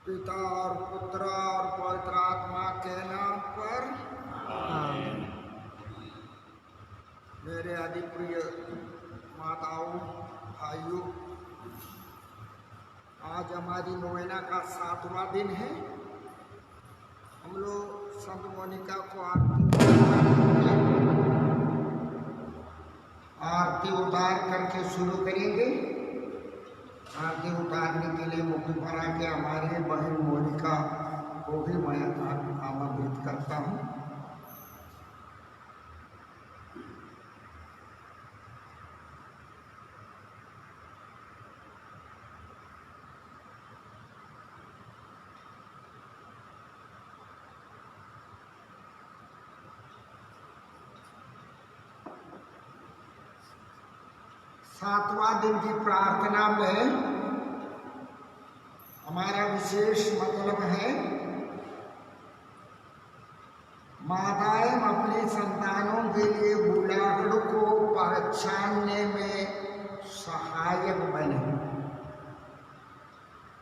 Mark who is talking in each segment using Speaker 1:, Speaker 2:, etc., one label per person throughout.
Speaker 1: पिता और पुत्र और पवित्र आत्मा के नाम पर
Speaker 2: आमीन।
Speaker 1: मेरे अधिप्रिय माताओं, भाइयों, आज हमारी नोवेना का 7वां दिन है। हम लोग संत मोनिका को आरती उतार करके शुरू करेंगे। आरती उतारने के लिए मुख्य बना के हमारे बहन मोनिका को भी मैं आमंत्रित करता हूँ। सातवां दिन की प्रार्थना में हमारा विशेष मतलब है, माताएं अपने संतानों के लिए बुलाहड़ को पहचानने में सहायक बने।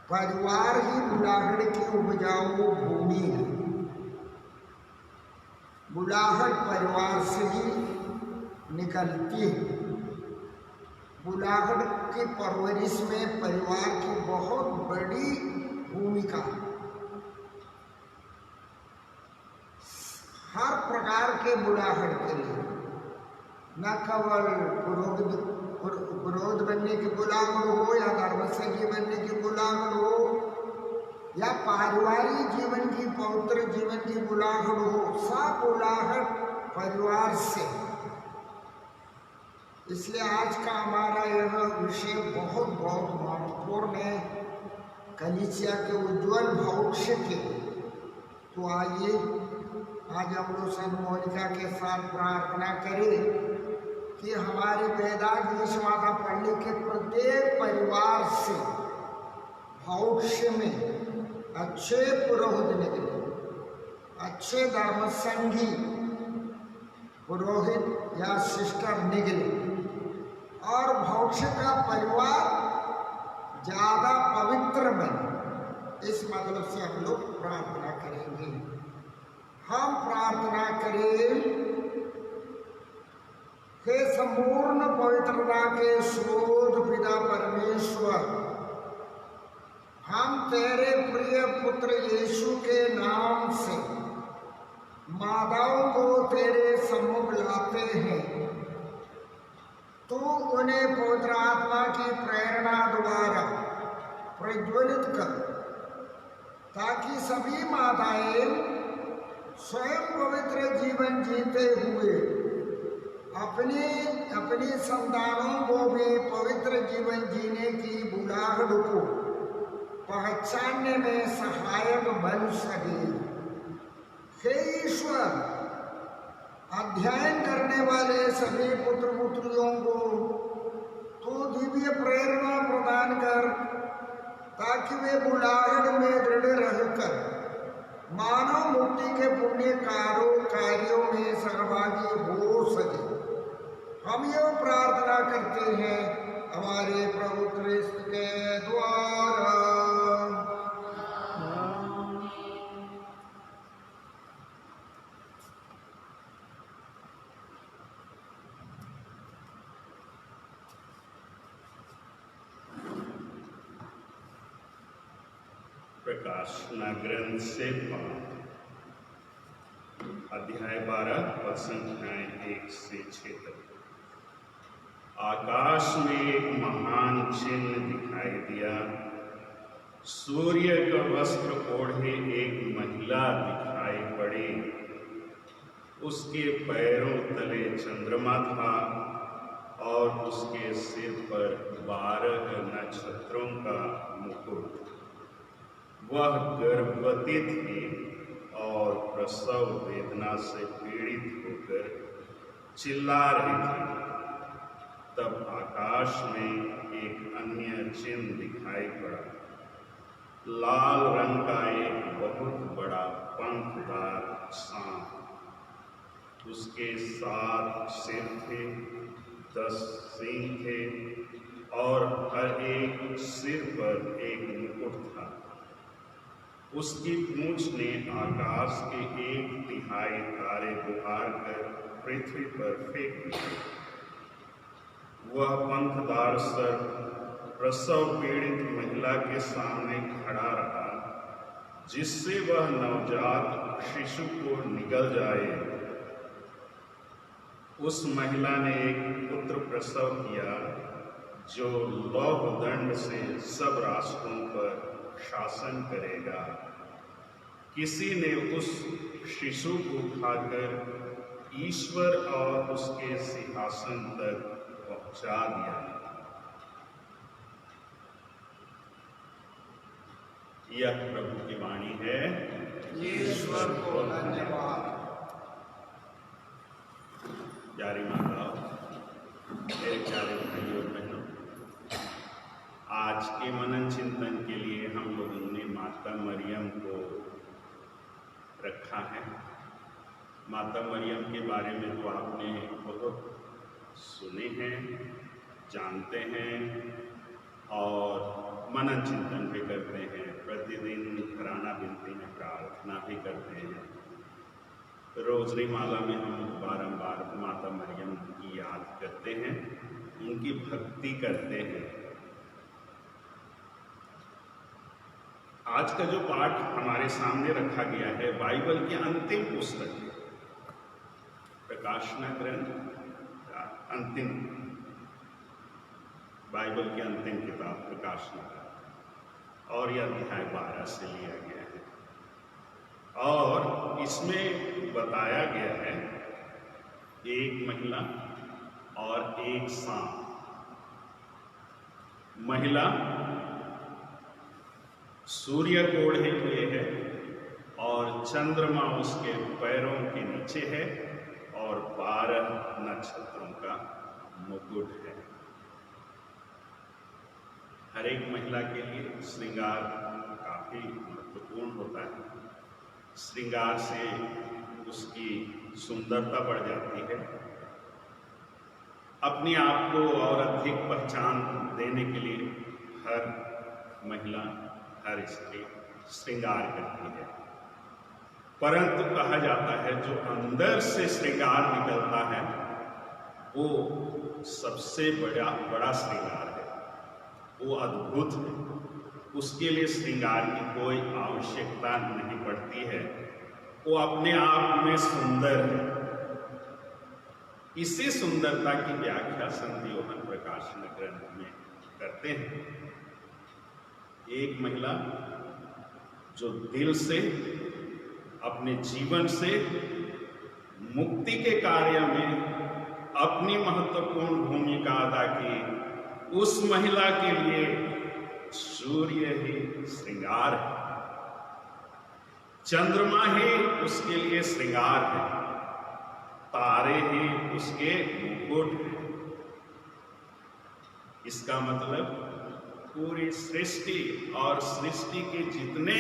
Speaker 1: परिवार ही बुलाहड़ की उपजाऊ भूमि है। बुलाहड़ परिवार से ही निकलती है। बुलाहड़ की परवरिश में परिवार की बहुत बड़ी भूमिका है। हर प्रकार के बुलाहड़ के लिए, न केवल पुरोहित बनने की बुलाहड़ हो या धर्मसंगी बनने की बुलाहड़ हो या पारिवारिक जीवन की, पवित्र जीवन की बुलाहड़ हो, सब बुलाहड़ परिवार से। इसलिए आज का हमारा यह विषय बहुत महत्वपूर्ण है, कलीसिया के उज्जवल भविष्य के। तो आइए आज हम लोग संत मोनिका के साथ प्रार्थना करें कि हमारे वेदांत माता पढ़ने के प्रत्येक परिवार से भविष्य में अच्छे पुरोहित निकले, अच्छे धर्मसंगी पुरोहित या सिस्टर निकले और भविष्य का परिवार ज्यादा पवित्र बने। इस मतलब से हम लोग प्रार्थना करेंगे। हम प्रार्थना करें, हे संपूर्ण पवित्रता के स्रोत पिता परमेश्वर, हम तेरे प्रिय पुत्र यीशु के नाम से माताओं को तेरे सम्मुख लाते हैं। तू उन्हें पवित्र आत्मा की प्रेरणा द्वारा प्रज्वलित कर, ताकि सभी माताएं स्वयं पवित्र जीवन जीते हुए अपनी संतानों को भी पवित्र जीवन जीने की बुलाहड़ को पहचानने में सहायक बन सके। हे ईश्वर, अध्ययन करने वाले सभी पुत्र पुत्रियों को तो दिव्य प्रेरणा प्रदान कर, ताकि वे बुलाहड़ में दृढ़ रहकर मानव मुक्ति के पुण्य कार्यों में सहभागी हो सके। हम यह प्रार्थना करते हैं हमारे प्रभु क्रिस्त के द्वारा।
Speaker 2: प्रकाशना ग्रंथ से पाठ, अध्याय 12 पद संख्याएं 1 से 6 तक। आकाश में एक महान चिन्ह दिखाई दिया। सूर्य का वस्त्र ओढ़े एक महिला दिखाई पड़ी। उसके पैरों तले चंद्रमा था और उसके सिर पर 12 नक्षत्रों का मुकुट। वह गर्भवती थी और प्रसव वेदना से पीड़ित होकर चिल्ला रही थी। तब आकाश में एक अन्य चिन्ह दिखाई पड़ा। लाल रंग का एक बहुत बड़ा पंखदार सांप। उसके 7 सिर थे, 10 सींग थे और हर एक सिर पर एक मुकुट था। उसकी पूंछ ने आकाश के 1/3 तारे बुहार कर पृथ्वी पर फेंक दिए। वह पंखदार सर्प प्रसव पीड़ित महिला के सामने खड़ा रहा, जिससे वह नवजात शिशु को निगल जाए। उस महिला ने एक पुत्र प्रसव किया, जो लौह दंड से सब राष्ट्रों पर शासन करेगा। किसी ने उस शिशु को उठाकर ईश्वर और उसके सिंहासन तक पहुंचा दिया। यह प्रभु की वाणी है।
Speaker 1: ईश्वर को धन्यवाद।
Speaker 2: प्यारी माता, मेरे प्यारे भाइयों और बहनों, आज के मनन चिंतन के लिए हम लोगों ने माता मरियम को रखा है। माता मरियम के बारे में तो आपने बहुत सुने हैं, जानते हैं और मनन चिंतन भी करते हैं। प्रतिदिन घराना बिनती में प्रार्थना भी करते हैं। रोजरी माला में हम बारंबार माता मरियम की याद करते हैं, उनकी भक्ति करते हैं। आज का जो पाठ हमारे सामने रखा गया है बाइबल की अंतिम पुस्तक है, प्रकाशना ग्रंथ का अंतिम, बाइबल की अंतिम किताब प्रकाशना, और यह अध्याय 12 से लिया गया है। और इसमें बताया गया है एक महिला और एक सांप। महिला सूर्य को ओढ़े हुए है और चंद्रमा उसके पैरों के नीचे है और 12 नक्षत्रों का मुकुट है। हर एक महिला के लिए श्रृंगार काफी महत्वपूर्ण होता है। श्रृंगार से उसकी सुंदरता बढ़ जाती है। अपने आप को और अधिक पहचान देने के लिए हर महिला, हर स्त्री श्रृंगार करती है। परंतु कहा जाता है जो अंदर से श्रृंगार निकलता है वो सबसे बड़ा श्रृंगार है, वो अद्भुत है। उसके लिए श्रृंगार की कोई आवश्यकता नहीं पड़ती है, वो अपने आप में सुंदर है। इसी सुंदरता की व्याख्या संत यूहन्ना प्रकाशन ग्रंथ में करते हैं। एक महिला जो दिल से, अपने जीवन से मुक्ति के कार्य में अपनी महत्वपूर्ण भूमिका अदा की, उस महिला के लिए सूर्य ही श्रृंगार है, चंद्रमा ही उसके लिए श्रृंगार है, तारे ही उसके मुकुट हैं। इसका मतलब पूरी सृष्टि और सृष्टि के जितने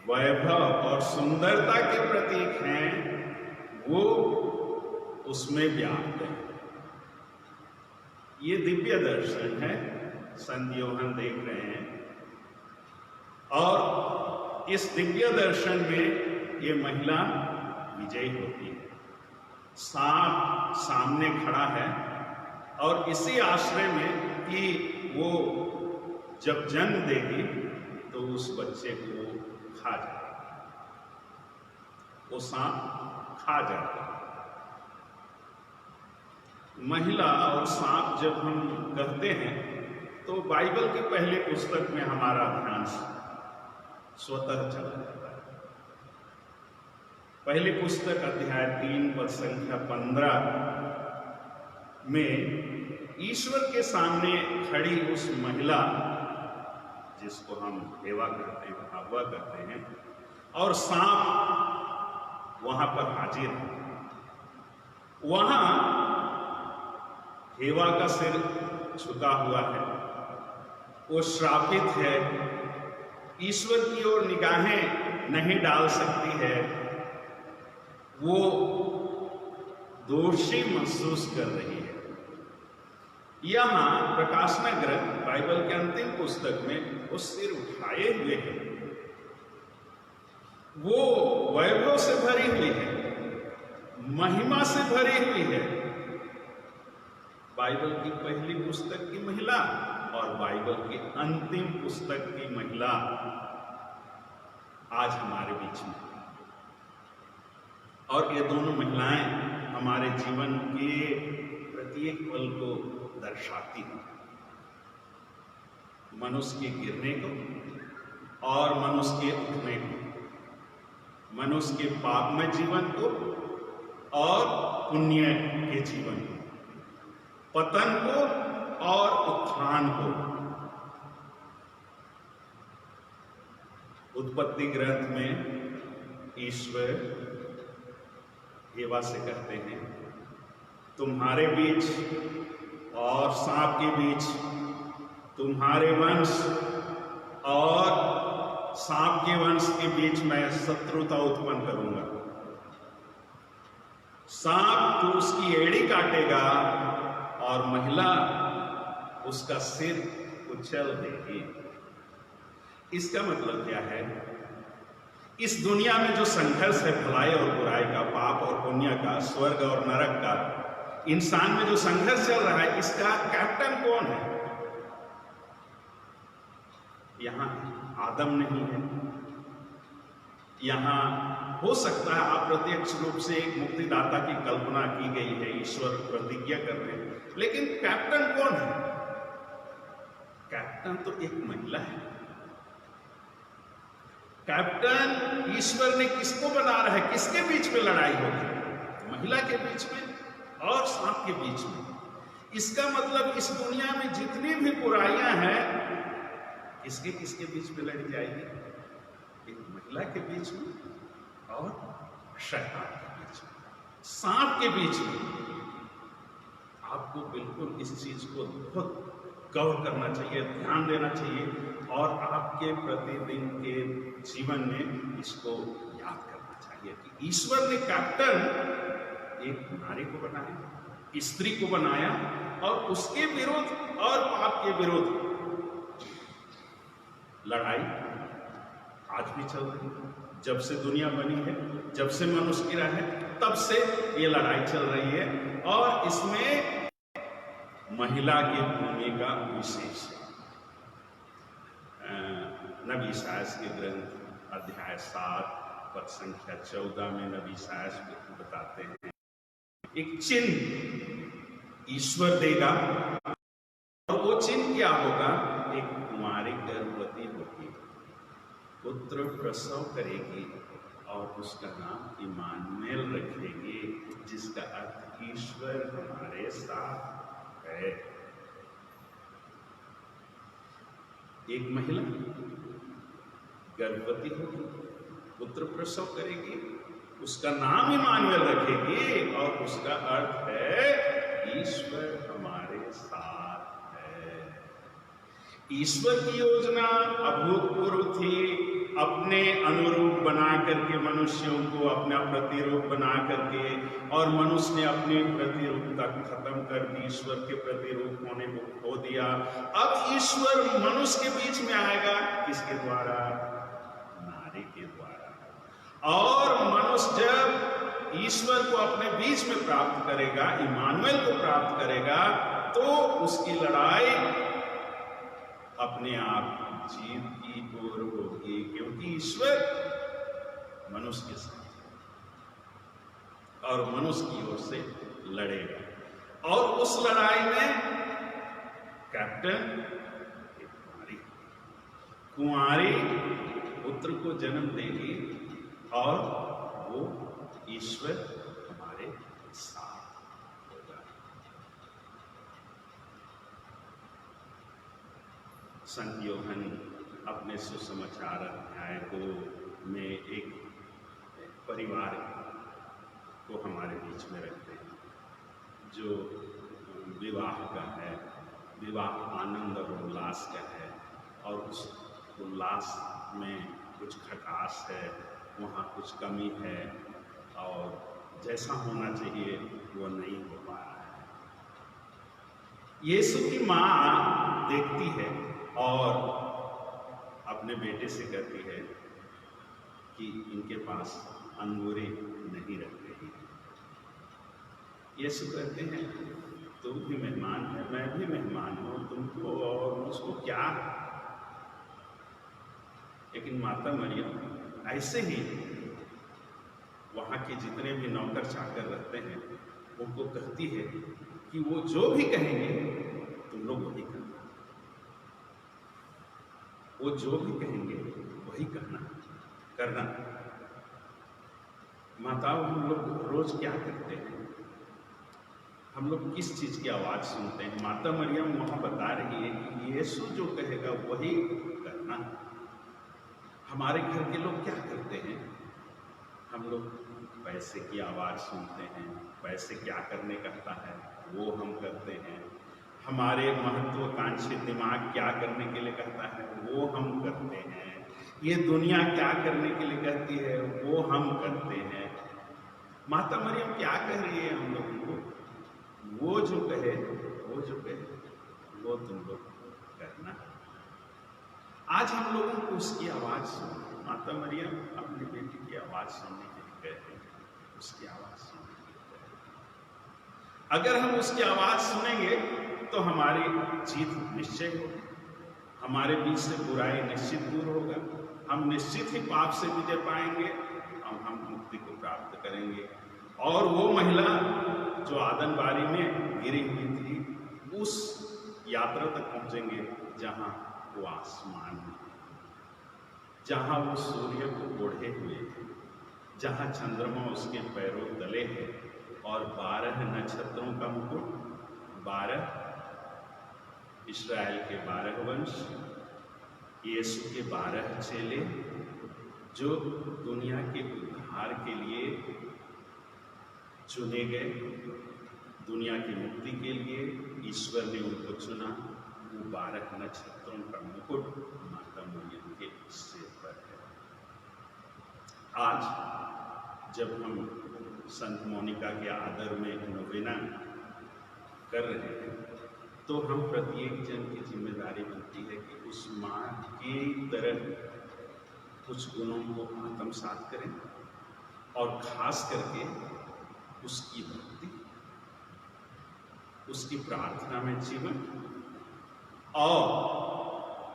Speaker 2: वैभव और सुंदरता के प्रतीक हैं वो उसमें व्याप्त है। ये दिव्य दर्शन है, संत यूहन्ना देख रहे हैं। और इस दिव्य दर्शन में ये महिला विजयी होती है। सांप सामने खड़ा है और इसी आश्रय में कि वो जब जन्म देगी तो उस बच्चे को खा जाएगा, वो सांप खा जाएगा। महिला और सांप जब हम कहते हैं तो बाइबल की पहली पुस्तक में हमारा ध्यान स्वतः चला जाता है। पहली पुस्तक अध्याय 3 पद संख्या 15 में ईश्वर के सामने खड़ी उस महिला, जिसको हम हेवा करते हैं, हवा करते हैं, और सांप वहां पर हाजिर है। वहां हेवा का सिर झुका हुआ है, वो श्रापित है, ईश्वर की ओर निगाहें नहीं डाल सकती है, वो दोषी महसूस कर रही है। यहां प्रकाशना ग्रंथ बाइबल के अंतिम पुस्तक में वो सिर उठाए हुए है वो वैभव से भरी हुई है, महिमा से भरी हुई है। बाइबल की पहली पुस्तक की महिला और बाइबल की अंतिम पुस्तक की महिला आज हमारे बीच में, और ये दोनों महिलाएं हमारे जीवन के प्रत्येक पल को दर्शाती हैं, मनुष्य के गिरने को और मनुष्य के उठने को, मनुष्य के पापमय जीवन को और पुण्य के जीवन को, पतन को और उत्थान को। उत्पत्ति ग्रंथ में ईश्वर एवा से कहते हैं, तुम्हारे बीच और सांप के बीच, तुम्हारे वंश और सांप के वंश के बीच मैं शत्रुता उत्पन्न करूंगा। सांप तो उसकी एड़ी काटेगा और महिला उसका सिर उछल देगी। इसका मतलब क्या है? इस दुनिया में जो संघर्ष है भलाई और बुराई का, पाप और पुण्य का, स्वर्ग और नरक का, इंसान में जो संघर्ष चल रहा है, इसका कैप्टन कौन है? यहां आदम नहीं है। यहां हो सकता है अप्रत्यक्ष रूप से एक मुक्तिदाता की कल्पना की गई है, ईश्वर प्रतिज्ञा कर रहे हैं, लेकिन कैप्टन कौन है? कैप्टन तो एक महिला है। कैप्टन ईश्वर ने किसको बना रहा है? किसके बीच में लड़ाई होगी? महिला के बीच में और सांप के बीच में। इसका मतलब इस दुनिया में जितनी भी बुराइयां हैं, किसके किसके बीच में लड़ी जाएगी? एक महिला के बीच में और शैतान के बीच में, सांप के बीच में। आपको बिल्कुल इस चीज को बहुत गौर करना चाहिए, ध्यान देना चाहिए और आपके प्रतिदिन के जीवन में इसको याद करना चाहिए कि ईश्वर ने कैप्टन एक नारी को बनाया, स्त्री को बनाया, और उसके विरुद्ध और पाप के विरुद्ध लड़ाई आज भी चल रही है। जब से दुनिया बनी है, जब से मनुष्य गिरा है, तब से ये लड़ाई चल रही है, और इसमें महिला की भूमिका विशेष है। नबी इसायास के ग्रंथ अध्याय 7 पद संख्या 14 में नबी इसायास बताते हैं, एक चिन्ह ईश्वर देगा, और वो चिन्ह क्या होगा? एक कुंवारी गर्भवती होगी, पुत्र प्रसव करेगी और उसका नाम इमानुएल रखेगी, जिसका अर्थ ईश्वर हमारे साथ है। एक महिला गर्भवती होगी, पुत्र प्रसव करेगी, उसका नाम इमानुएल रखेगी, और उसका अर्थ है ईश्वर हमारे साथ है। ईश्वर की योजना अभूतपूर्व थी, अपने अनुरूप बना करके मनुष्यों को अपना प्रतिरूप बना करके, और मनुष्य ने अपनी प्रतिरूपता खत्म कर दी, ईश्वर के प्रतिरूप होने को खो दिया। अब ईश्वर मनुष्य के बीच में आएगा, किसके द्वारा? नारी के द्वारा। और मनुष्य जब ईश्वर को अपने बीच में प्राप्त करेगा, इमानुएल को प्राप्त करेगा, तो उसकी लड़ाई अपने आप जीत की ओर होगी, क्योंकि ईश्वर मनुष्य के साथ और मनुष्य की ओर से लड़ेगा, और उस लड़ाई में कैप्टन एक कुंवारी पुत्र को जन्म देगी, और वो ईश्वर हमारे साथ होगा। संत यूहन्ना अपने सुसमाचार अध्याय 2 में एक परिवार को हमारे बीच में रखते हैं, जो विवाह का है, विवाह आनंद और उल्लास का है, और उस उल्लास में कुछ खटास है, वहाँ कुछ कमी है, और जैसा होना चाहिए वो नहीं हो पा रहा है। यीशु की माँ देखती है और अपने बेटे से कहती है कि इनके पास अंगूरें नहीं रख रही। यीशु कहते हैं तू भी मेहमान है, मैं भी मेहमान हूँ, तुमको और मुझको क्या। लेकिन माता मरियम ऐसे ही वहाँ के जितने भी नौकर चाकर रहते हैं उनको कहती है कि वो जो भी कहेंगे तुम लोग वही करना, वो जो भी कहेंगे वही करना। माताओं, हम लोग रोज क्या करते हैं? हम लोग किस चीज की आवाज सुनते हैं? माता मरियम वहां बता रही है कि यीशु जो कहेगा वही करना। हमारे घर के लोग क्या करते हैं? हम लोग पैसे की आवाज सुनते हैं, पैसे क्या करने कहता है वो हम करते हैं। हमारे महत्वाकांक्षी दिमाग क्या करने के लिए कहता है वो हम करते हैं। ये दुनिया क्या करने के लिए कहती है वो हम करते हैं। माता मरियम क्या कह रही है हम लोगों को? वो जो कहे वो तुम लोग करना। आज हम लोगों को उसकी आवाज सुनो। माता मरियम अपनी बेटी की आवाज सुनने के लिए कह रही है, उसकी आवाज सुनने के लिए कह रही है। अगर हम उसकी आवाज सुनेंगे तो हमारी जीत निश्चय होगी, हमारे बीच से बुराई निश्चित दूर होगा, हम निश्चित ही पाप से विजय पाएंगे, हम मुक्ति को प्राप्त करेंगे। और वो महिला जो आदमबारी में गिरी हुई थी उस यात्रा तक पहुंचेंगे जहां वो आसमान है, जहां वो सूर्य को ओढ़े हुए है, जहां चंद्रमा उसके पैरों तले है और 12 नक्षत्रों का मुकुट, 12 इस्राएल के 12 वंश, यीशु के 12 चेले जो दुनिया के उद्धार के लिए चुने गए, दुनिया की मुक्ति के लिए ईश्वर ने उनको चुना। वो 12 नक्षत्रों का मुकुट माता मरियम के सिर पर है। आज जब हम संत मोनिका के आदर में नोवेना कर रहे हैं तो हम प्रत्येक जन की जिम्मेदारी बनती है कि उस माँ की तरह कुछ गुणों को आत्मसात करें और खास करके उसकी भक्ति, उसकी प्रार्थना में जीवन और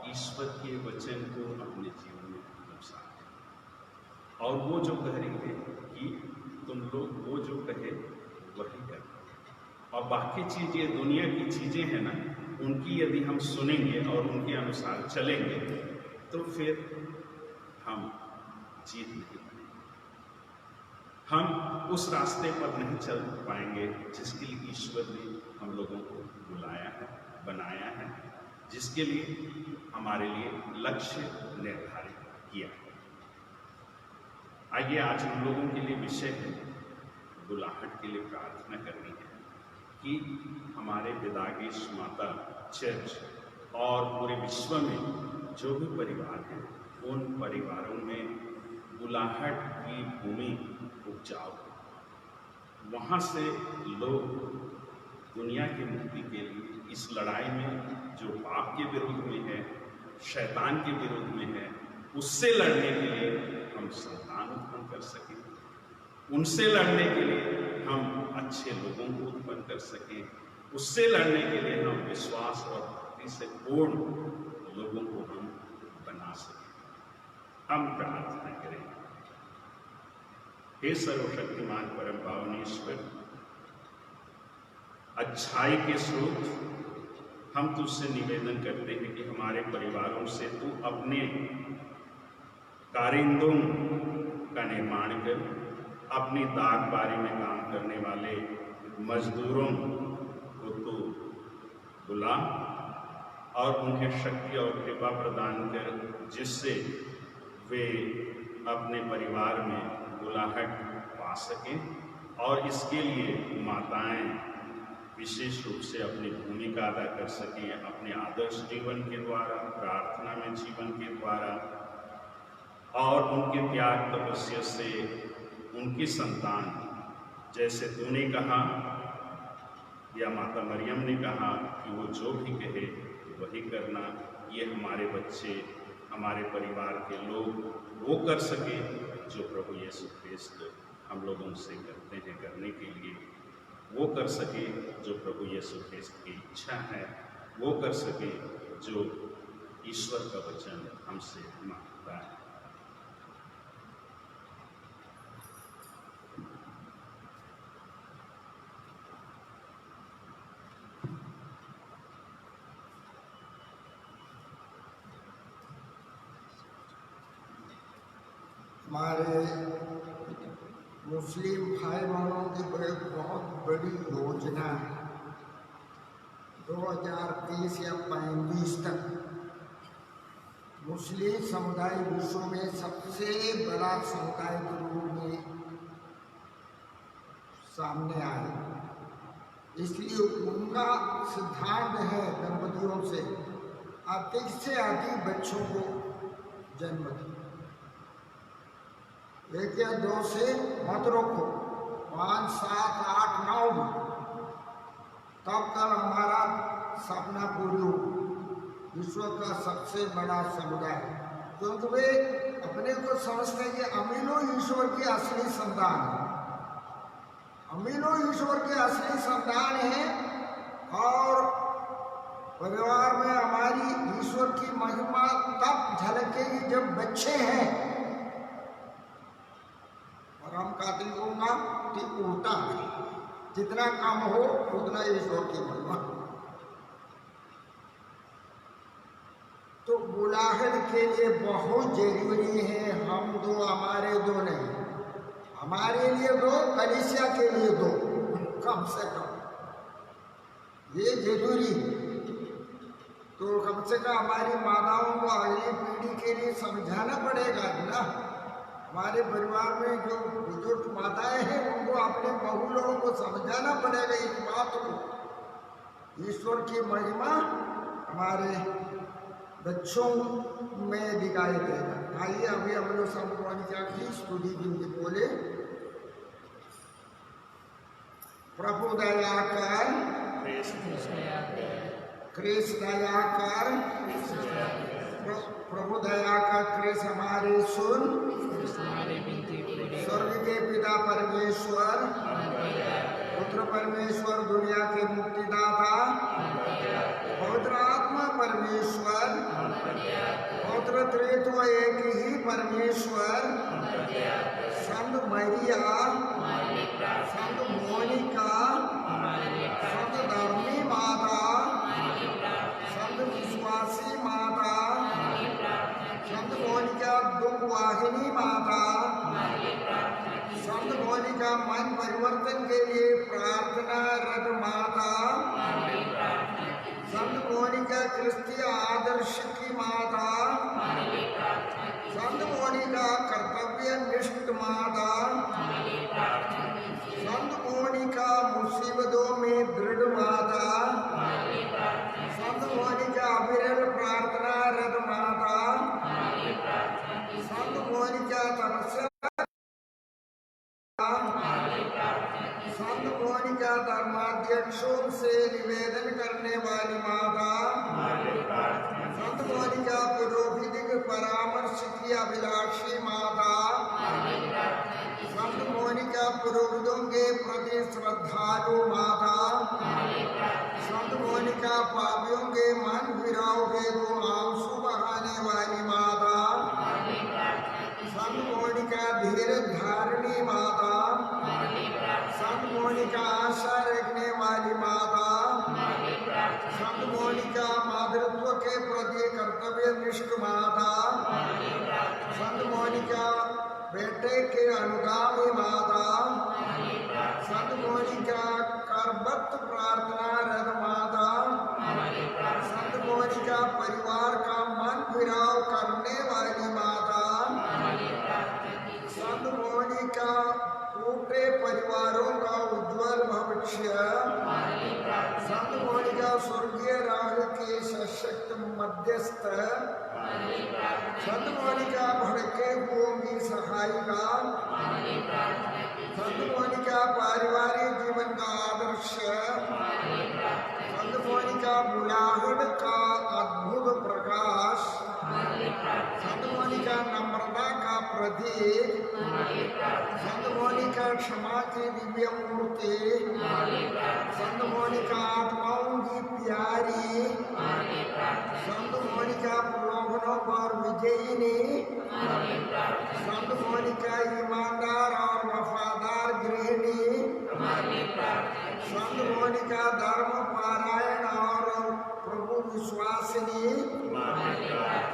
Speaker 2: ईश्वर के वचन को अपने जीवन में आत्मसात करें। और वो जो कह रही है कि तुम लोग वो जो कहे वही करो। और बाकी चीजें दुनिया की चीजें हैं ना, उनकी यदि हम सुनेंगे और उनके अनुसार चलेंगे तो फिर हम जीत नहीं पाएंगे, हम उस रास्ते पर नहीं चल पाएंगे जिसके लिए ईश्वर ने हम लोगों को बुलाया है, बनाया है, जिसके लिए हमारे लिए लक्ष्य निर्धारित किया है। आइए आज हम लोगों के लिए विषय है बुलाहट के लिए प्रार्थना करनी है कि हमारे विदागीश माता चर्च और पूरे विश्व में जो भी परिवार हैं उन परिवारों में बुलाहट की भूमि उपजाऊ, वहाँ से लोग दुनिया की मुक्ति के लिए इस लड़ाई में जो पाप के विरोध में है, शैतान के विरोध में है, उससे लड़ने के लिए हम संतान उत्पन्न कर सकें, उनसे लड़ने के लिए हम अच्छे लोगों को उत्पन्न कर सकें, उससे लड़ने के लिए हम विश्वास और भक्ति से पूर्ण लोगों को हम बना सकें। हम प्रार्थना करें। हे सर्वशक्तिमान परम पावन ईश्वर, अच्छाई के स्रोत, हम तुझसे निवेदन करते हैं कि हमारे परिवारों से तू अपने कारिंदों का निर्माण कर, अपनी दागबारी में काम करने वाले मजदूरों को तू बुला और उन्हें शक्ति और कृपा प्रदान कर, जिससे वे अपने परिवार में बुलाहट पा सकें और इसके लिए माताएं विशेष रूप से अपनी भूमिका अदा कर सकें, अपने आदर्श जीवन के द्वारा, प्रार्थना में जीवन के द्वारा और उनके त्याग तपस्या से उनकी संतान, जैसे तूने कहा या माता मरियम ने कहा कि वो जो भी कहे वही करना, ये हमारे बच्चे, हमारे परिवार के लोग वो कर सके जो प्रभु यीशु ख्रिस्त हम लोगों से करते हैं करने के लिए, वो कर सके जो प्रभु यीशु ख्रिस्त की इच्छा है, वो कर सके जो ईश्वर का वचन हमसे मांगता है।
Speaker 1: हमारे मुस्लिम भाई बहनों की एक बहुत बड़ी योजना है। 2030 या 35 तक मुस्लिम समुदाय विश्व में सबसे बड़ा समुदाय के रूप में सामने आए। इसलिए उनका सिद्धांत है दंपतियों से अधिक बच्चों को जन्म दो। 1 या 2 से मत रोको, 5, 7, 8, 9 तब तक हमारा सपना पूरी हो, विश्व का सबसे बड़ा समुदाय। क्योंकि वे अपने को समझते हैं कि अमीनो ईश्वर की असली संतान है, अमीनो ईश्वर के असली संतान है। और परिवार में हमारी ईश्वर की महिमा तब झलकेगी जब बच्चे हैं। और हम कातलिकों का ठीक उल्टा है, जितना कम हो उतना ईश्वर की महिमा। तो बुलाहट के लिए बहुत जरूरी है हम दो, हमारे दो नहीं, हमारे लिए दो, कलीसिया के लिए दो, कम से कम ये जरूरी है। तो कम से कम हमारी माताओं को अगली पीढ़ी के लिए समझाना पड़ेगा ना। हमारे परिवार में जो बुजुर्ग माताएं हैं उनको अपने बहू लोगों को समझाना पड़ेगा इस बात को। ईश्वर की महिमा हमारे बच्चों में दिखाई देगा। आइए अभी हम लोग संप्रवानिका की स्तुति गिनती बोले। प्रभु दया कर, कृष्ण दया कर, प्रभु दया कर, कृष्ण हमारे सुन। स्वर्ग के पिता परमेश्वर, पुत्र परमेश्वर, दुनिया के मुक्तिदाता, पवित्र आत्मा परमेश्वर, पवित्र त्रित्व एक ही परमेश्वर, संत मरिया, संत मोनिका, संत धर्मी माता, संत विश्वासी माता, संत मोनिका दुख वाहिनी माता, संत मोनिका मन परिवर्तन के लिए प्रार्थना रत माता, संत मोनिका क्रिस्तीय आदर्श की माता, संत मोनिका कर्तव्य निष्ठ माता, संत मोनिका मुसीबतों में दृढ़ माता, संत मोनिका अविरल प्रार्थना रत माता, संत मोनिका तपस्या, संत मोनिका धर्माध्यक्षों से निवेदन करने वाली माता, संत मोनिका पुरोहितिक परामर्श की अभिलाषी माता, संत मोनिका पुरोहितों के प्रति श्रद्धालु माता, संत मोनिका पापियों के मन फिराव के को आंसू बहाने वाली माता, संत मोनिका धीरज धारणी माता, संत मोनिका आशा रखने वाली माता, संत मोनिका मातृत्व के प्रति कर्तव्य निष्ठ माता, संत मोनिका बेटे के अनुगामी माता, संत मोनिका करबत प्रार्थना रत माता, संत मोनिका परिवार का मन फिराव करने वाली माता, संत मोनिका टूटे परिवारों का उज्जवल भविष्य, संत मोनिका स्वर्गीय राह के सशक्त मध्यस्थ, संत मोनिका भड़के हुओं की सहायिका, संत मोनिका पारिवारिक जीवन का आदर्श, संत मोनिका बुलाहट का अद्भुत प्रकाश, संत मोनिका नम्रता का प्रतीक संत मोनिका क्षमा की दिव्य मूर्ति संत मोनिका आत्माओं की प्यारी संत मोनिका प्रलोभनों पर विजयिनी संत मोनिका ईमानदार और वफादार गृहिणी संत मोनिका धर्म पारायण और प्रभु विश्वासिनी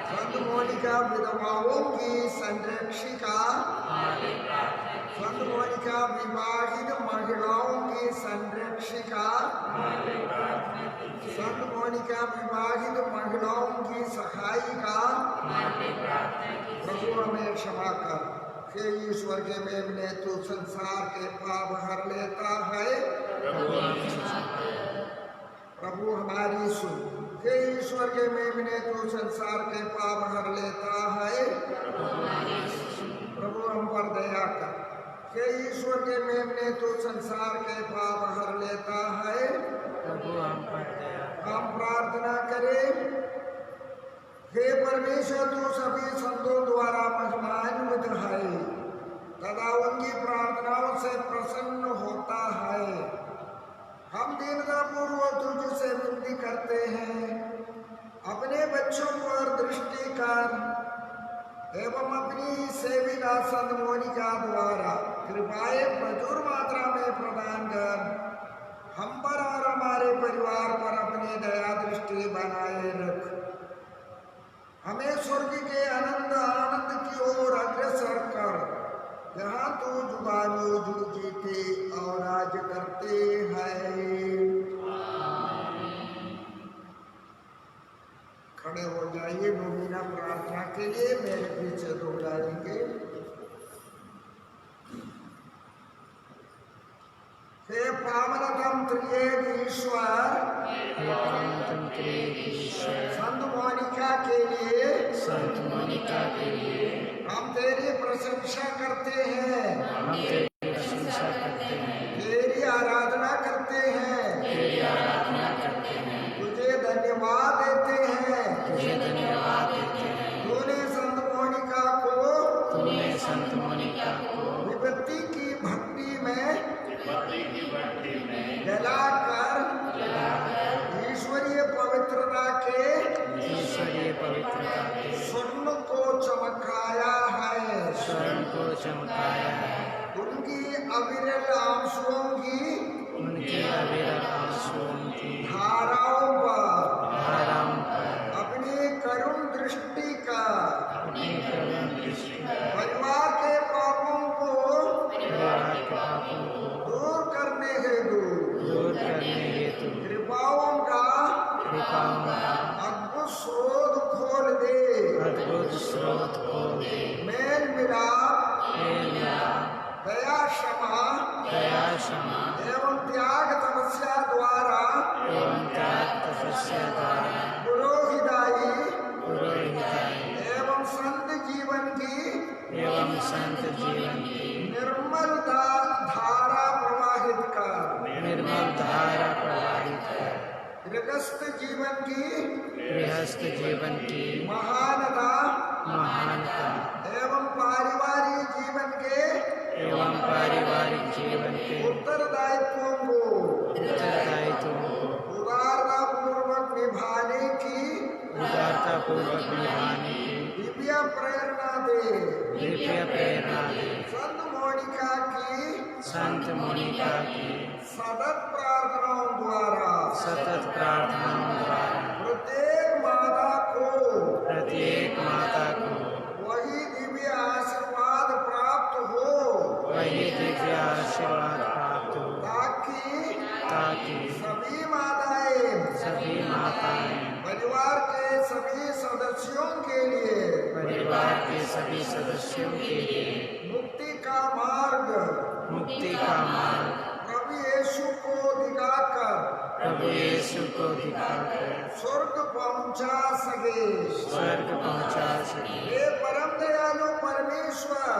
Speaker 1: संत मोनिका विधवाओं की संरक्षिका संत मोनिका विवाहित महिलाओं की संरक्षिका संत मोनिका विवाहित महिलाओं की सहायिका प्रभु हमें क्षमा कर। हे ईश्वर के मेमने तू संसार के पाप हर लेता है, प्रभु हमारी सुन। हे ईश्वर के मेमने तू संसार के पाप हर लेता है, प्रभु हम पर दया कर। हे ईश्वर के मेमने तू संसार के पाप हर लेता है,
Speaker 3: प्रभु हम पर दया कर।
Speaker 1: हम प्रार्थना करें। हे परमेश्वर तू सभी संतों द्वारा महिमान्वित है तथा उनकी प्रार्थनाओं से प्रसन्न होता है। हम दीनता पूर्वक तुझसे विनती करते हैं, अपने बच्चों पर दृष्टि कर एवं अपनी सेविका संत मोनिका द्वारा कृपाएं प्रचुर मात्रा में प्रदान कर हम पर और हमारे परिवार पर अपनी दया दृष्टि बनाए रख। हमें स्वर्ग के आनंद की ओर अग्रसर कर, जहाँ तू जुगानू जीते और राज करते हैं। खड़े हो जाइए नोमीना प्रार्थना के लिए, मेरे पीछे दोहराएंगे। हे पावनतम त्रिएक ईश्वर, संत मोनिका के लिए हम तेरी प्रशंसा करते हैं, तेरी आराधना करते हैं, तुझे धन्यवाद देते हैं। तूने संत मोनिका को विपत्ति की भक्ति में जलाकर ईश्वरीय पवित्रता के स्वर्ण को चमकाया है। उनकी अविरल आंसुओं की धाराओं पर अपनी करुण दृष्टि का परिवार के पापों को दूर करने हेतु कृपाओं का अद्भुत स्रोत खोल दे। मेल मिलाप, दया क्षमा एवं त्याग तपस्या द्वारा पुरोहिताई एवं संत जीवन की निर्मल धारा प्रवाहित कर। गृहस्थ जीवन की महानता एवं पारिवारिक जीवन के उत्तरदायित्वों को उदारतापूर्वक निभाने की दिव्य प्रेरणा दे। संत मोनिका की सतत प्रार्थनाओं द्वारा प्रत्येक माता को वही दिव्य आशीर्वाद प्राप्त हो ताकि सभी माताएं परिवार के सभी सदस्यों के लिए मुक्ति का मार्ग प्रभु यीशु को दिखाकर स्वर्ग पहुंचा सके। हे परम दयालु परमेश्वर,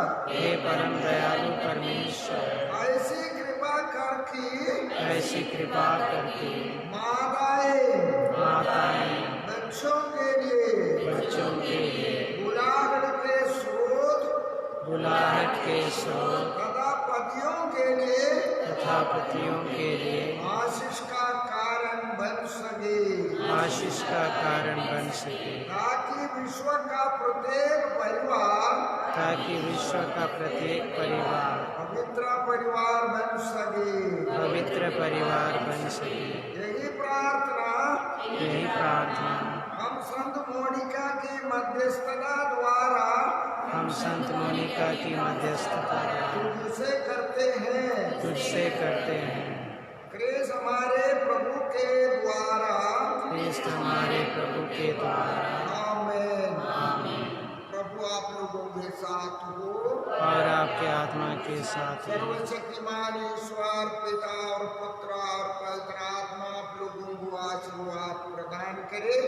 Speaker 1: ऐसी कृपा करके माताएं बच्चों के लिए बुलाहट के स्रोत
Speaker 3: स्रोत
Speaker 1: तथा पतियों के लिए
Speaker 3: तथा पतियों के लिए
Speaker 1: आशीष का कारण बन सके,
Speaker 3: आशीष का कारण बन सके,
Speaker 1: ताकि विश्व का प्रत्येक परिवार
Speaker 3: ताकि विश्व का प्रत्येक परिवार
Speaker 1: पवित्र परिवार बन सके।
Speaker 3: पवित्र परिवार बन सके।
Speaker 1: यही प्रार्थना
Speaker 3: यही प्रार्थना
Speaker 1: हम संत मोनिका की मध्यस्थता द्वारा
Speaker 3: हम संत मोनिका की मध्यस्थता द्वारा
Speaker 1: तुझसे करते हैं।
Speaker 3: तुझसे करते हैं।
Speaker 1: क्रिस्त हमारे प्रभु के द्वारा।
Speaker 3: क्रिस्त हमारे प्रभु के द्वारा।
Speaker 1: आमीन।
Speaker 3: आमीन।
Speaker 1: प्रभु आप लोगों के साथ हो
Speaker 3: और आपके आत्मा के साथ है।
Speaker 1: सर्वशक्तिमान ईश्वर पिता और पुत्र और पवित्र आत्मा आप लोगों को आशीर्वाद प्रदान करे।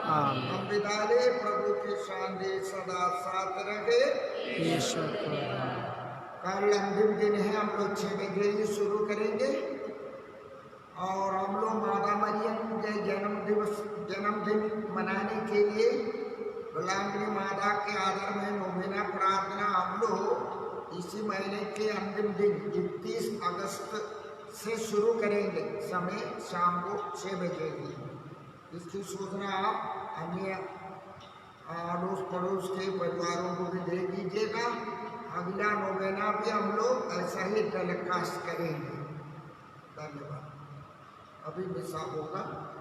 Speaker 3: आमीन।
Speaker 1: हम विदा ले, प्रभु की शांति सदा साथ रहे।
Speaker 3: ईश्वर को धन्यवाद।
Speaker 1: कल अंतिम दिन है, हम लोग 6 बजे ही शुरू करेंगे और हम लोग माता मरियम के जन्मदिन मनाने के लिए गुलामगिरी माता के आदर में नोवेना प्रार्थना हम लोग इसी महीने के अंतिम दिन 31 अगस्त से शुरू करेंगे। समय शाम को 6 बजे ही। इसकी सूचना आप अन्य अड़ोस पड़ोस के परिवारों को भी दे दीजिएगा। अगला नोवेना भी हम लोग ऐसा ही टेलीकास्ट करेंगे। धन्यवाद। अभी मिसा होगा।